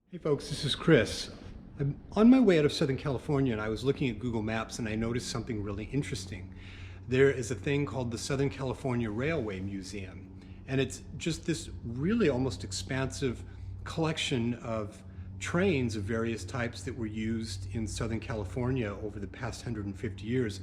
Hey folks, this is Chris. I'm on my way out of Southern California and I was looking at Google Maps and I noticed something really interesting. There is a thing called the Southern California Railway Museum, and it's just this really almost expansive collection of trains of various types that were used in Southern California over the past 150 years.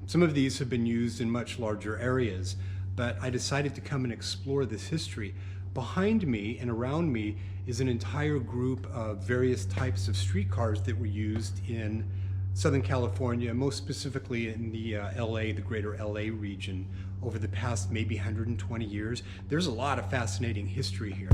Some of these have been used in much larger areas, but I decided to come and explore this history. Behind me and around me is an entire group of various types of streetcars that were used in Southern California, most specifically in the the greater LA region over the past maybe 120 years. There's a lot of fascinating history here.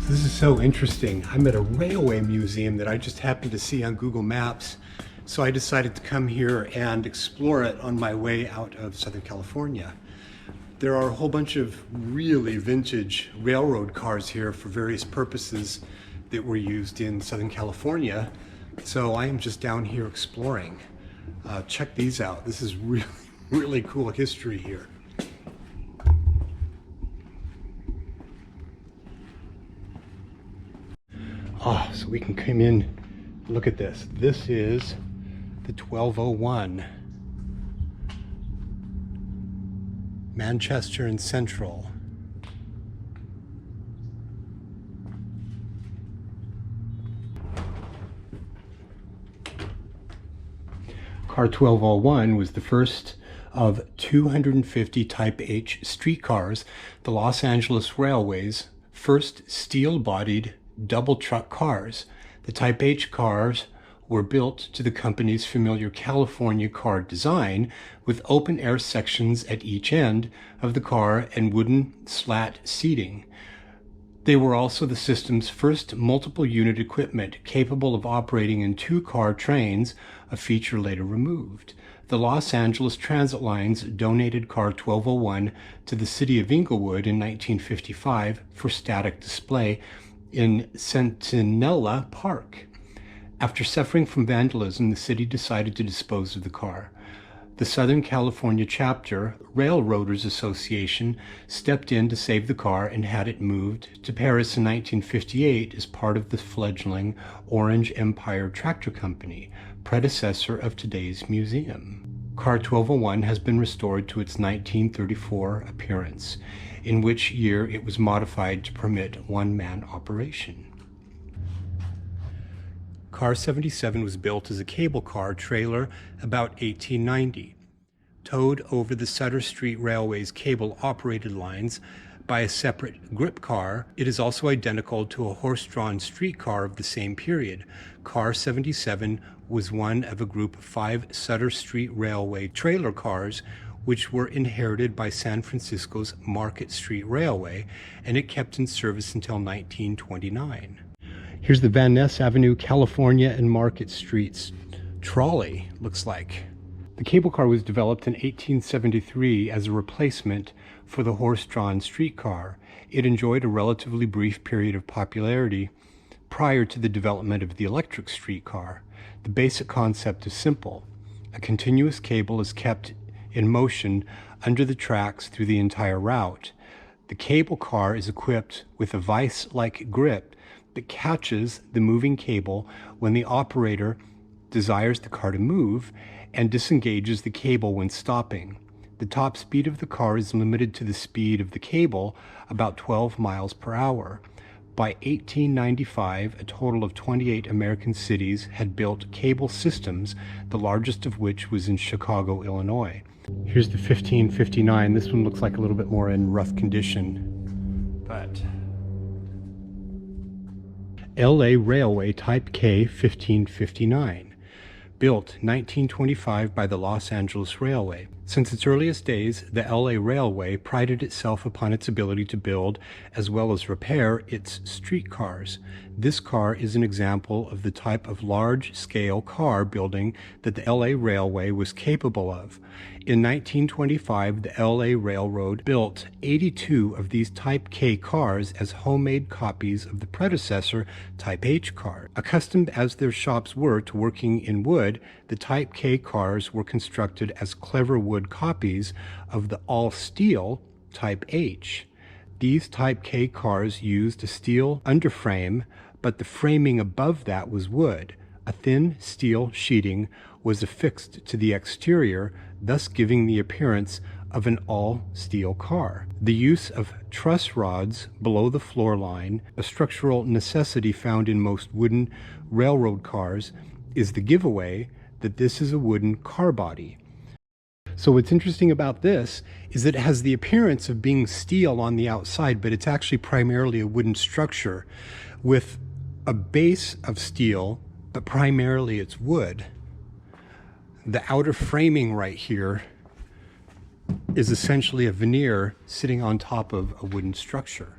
This is so interesting. I'm at a railway museum that I just happened to see on Google Maps. So I decided to come here and explore it on my way out of Southern California. There are a whole bunch of really vintage railroad cars here for various purposes that were used in Southern California. So I am just down here exploring. Check these out. This is really, really cool history here. So we can come in, look at this. This is the 1201 Manchester and Central. Car 1201 was the first of 250 Type H streetcars, the Los Angeles Railway's first steel-bodied double truck cars. The Type H cars were built to the company's familiar California car design, with open air sections at each end of the car and wooden slat seating. They were also the system's first multiple unit equipment capable of operating in two-car trains, a feature later removed. The Los Angeles Transit Lines donated car 1201 to the city of Inglewood in 1955 for static display in Centinela Park. After suffering from vandalism, the city decided to dispose of the car. The Southern California chapter, Railroaders Association, stepped in to save the car and had it moved to Paris in 1958 as part of the fledgling Orange Empire Tractor Company, predecessor of today's museum. Car 1201 has been restored to its 1934 appearance, in which year it was modified to permit one-man operation. Car 77 was built as a cable car trailer about 1890. Towed over the Sutter Street Railway's cable-operated lines by a separate grip car, it is also identical to a horse-drawn streetcar of the same period. Car 77 was one of a group of 5 Sutter Street Railway trailer cars which were inherited by San Francisco's Market Street Railway, and it kept in service until 1929. Here's the Van Ness Avenue, California and Market Streets trolley, looks like. The cable car was developed in 1873 as a replacement for the horse-drawn streetcar. It enjoyed a relatively brief period of popularity prior to the development of the electric streetcar. The basic concept is simple. A continuous cable is kept in motion under the tracks through the entire route. The cable car is equipped with a vise-like grip that catches the moving cable when the operator desires the car to move and disengages the cable when stopping. The top speed of the car is limited to the speed of the cable, about 12 miles per hour. By 1895, a total of 28 American cities had built cable systems, the largest of which was in Chicago, Illinois. Here's the 1559. This one looks like a little bit more in rough condition, but LA Railway Type K 1559, built 1925 by the Los Angeles Railway. Since its earliest days, the LA Railway prided itself upon its ability to build as well as repair its streetcars. This car is an example of the type of large-scale car building that the LA Railway was capable of. In 1925, the LA Railroad built 82 of these Type K cars as homemade copies of the predecessor Type H car. Accustomed as their shops were to working in wood, the Type K cars were constructed as clever wood copies of the all-steel Type H. These Type K cars used a steel underframe, but the framing above that was wood. A thin steel sheeting was affixed to the exterior, thus giving the appearance of an all-steel car. The use of truss rods below the floor line, a structural necessity found in most wooden railroad cars, is the giveaway that this is a wooden car body. So what's interesting about this is that it has the appearance of being steel on the outside, but it's actually primarily a wooden structure with a base of steel, but primarily it's wood. The outer framing right here is essentially a veneer sitting on top of a wooden structure.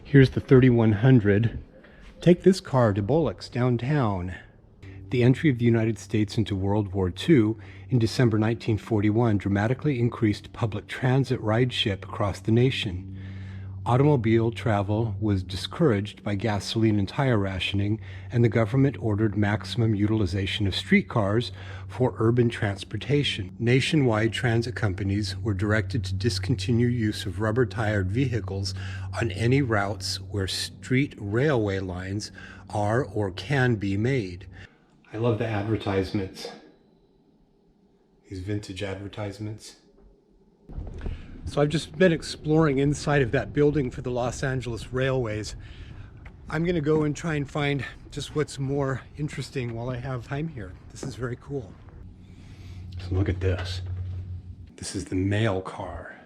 Here's the 3100. Take this car to Bullock's downtown. The entry of the United States into World War II in December 1941 dramatically increased public transit rideshare across the nation. Automobile travel was discouraged by gasoline and tire rationing, and the government ordered maximum utilization of streetcars for urban transportation. Nationwide transit companies were directed to discontinue use of rubber-tired vehicles on any routes where street railway lines are or can be made. I love the advertisements. These vintage advertisements. So I've just been exploring inside of that building for the Los Angeles Railways. I'm going to go and try and find just what's more interesting while I have time here. This is very cool. So look at this. This is the mail car.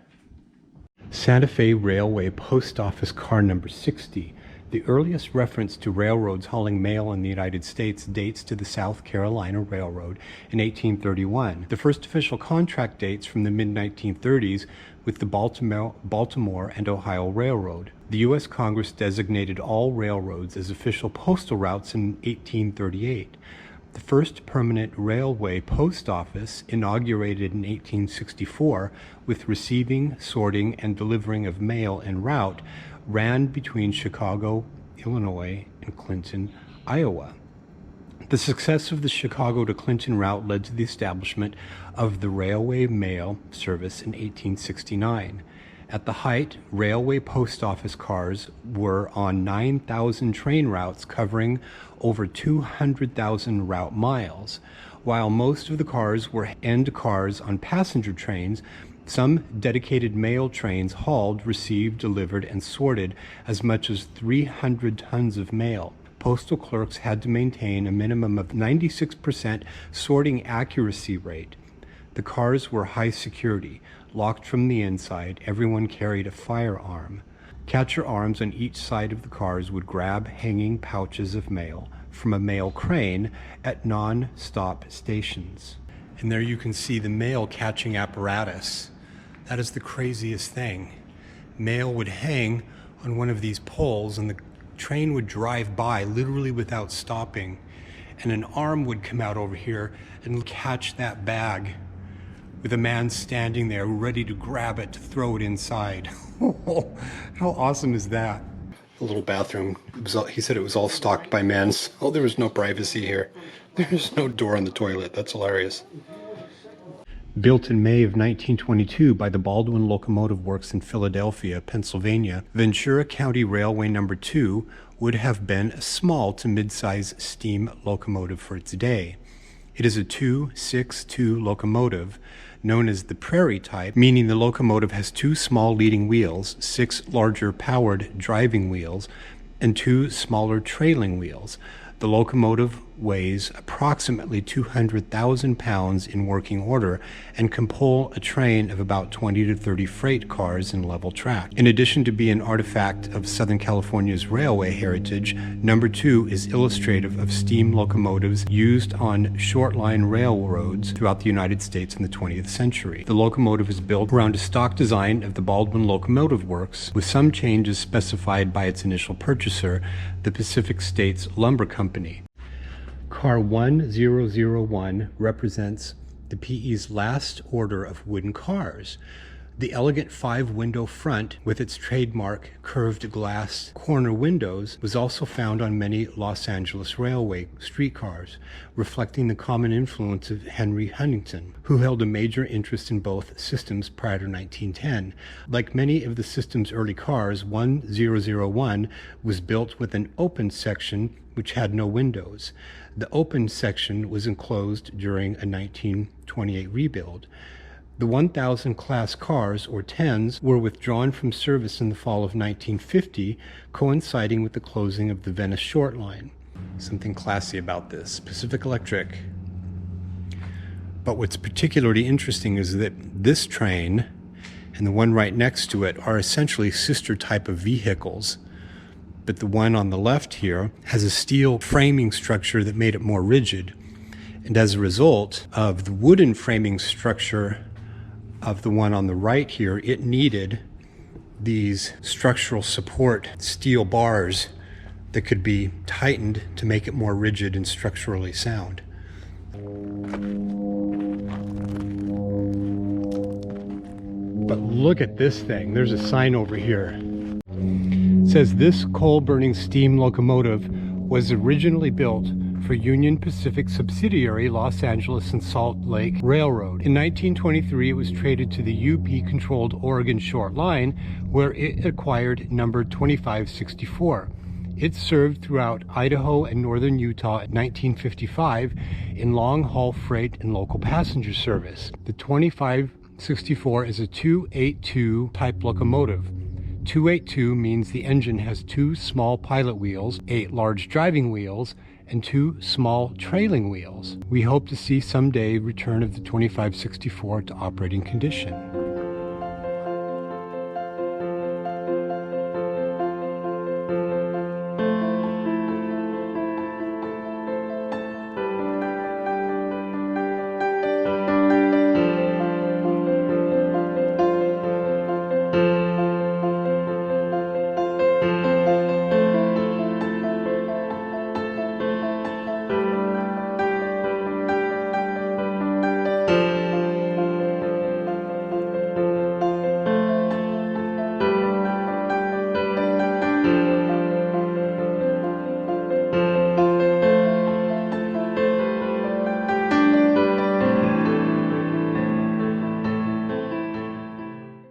Santa Fe Railway Post Office car number 60. The earliest reference to railroads hauling mail in the United States dates to the South Carolina Railroad in 1831. The first official contract dates from the mid-1930s with the Baltimore and Ohio Railroad. The U.S. Congress designated all railroads as official postal routes in 1838. The first permanent railway post office, inaugurated in 1864 with receiving, sorting, and delivering of mail en route, ran between Chicago, Illinois, and Clinton, Iowa. The success of the Chicago to Clinton route led to the establishment of the railway mail service in 1869. At the height, railway post office cars were on 9,000 train routes covering over 200,000 route miles. While most of the cars were end cars on passenger trains, some dedicated mail trains hauled, received, delivered, and sorted as much as 300 tons of mail. Postal clerks had to maintain a minimum of 96% sorting accuracy rate. The cars were high security, locked from the inside. Everyone carried a firearm. Catcher arms on each side of the cars would grab hanging pouches of mail from a mail crane at non-stop stations. And there you can see the mail catching apparatus. That is the craziest thing. Mail would hang on one of these poles and the train would drive by literally without stopping, and an arm would come out over here and catch that bag with a man standing there ready to grab it to throw it inside. How awesome is that? A little bathroom. He said it was all stocked by men. Oh, there was no privacy here. There's no door on the toilet. That's hilarious. Built in May of 1922 by the Baldwin Locomotive Works in Philadelphia, Pennsylvania, Ventura County Railway No. 2 would have been a small to mid-size steam locomotive for its day. It is a 2-6-2 locomotive known as the Prairie type, meaning the locomotive has 2 small leading wheels, 6 larger powered driving wheels, and 2 smaller trailing wheels. The locomotive weighs approximately 200,000 pounds in working order and can pull a train of about 20 to 30 freight cars in level track. In addition to being an artifact of Southern California's railway heritage, number 2 is illustrative of steam locomotives used on short-line railroads throughout the United States in the 20th century. The locomotive is built around a stock design of the Baldwin Locomotive Works, with some changes specified by its initial purchaser, the Pacific States Lumber Company. Car 1001 represents the PE's last order of wooden cars. The elegant 5-window front with its trademark curved glass corner windows was also found on many Los Angeles Railway streetcars, reflecting the common influence of Henry Huntington, who held a major interest in both systems prior to 1910. Like many of the system's early cars, 1001 was built with an open section which had no windows. The open section was enclosed during a 1928 rebuild. The 1000 class cars, or 10s, were withdrawn from service in the fall of 1950, coinciding with the closing of the Venice Short Line. Something classy about this. Pacific Electric. But what's particularly interesting is that this train and the one right next to it are essentially sister type of vehicles. But the one on the left here has a steel framing structure that made it more rigid. And as a result of the wooden framing structure of the one on the right here, it needed these structural support steel bars that could be tightened to make it more rigid and structurally sound. But look at this thing. There's a sign over here. It says this coal-burning steam locomotive was originally built for Union Pacific subsidiary Los Angeles and Salt Lake Railroad. In 1923, it was traded to the UP-controlled Oregon Short Line, where it acquired number 2564. It served throughout Idaho and northern Utah in 1955 in long-haul freight and local passenger service. The 2564 is a 282 type locomotive. 282 means the engine has 2 small pilot wheels, 8 large driving wheels, and 2 small trailing wheels. We hope to see someday return of the 2564 to operating condition.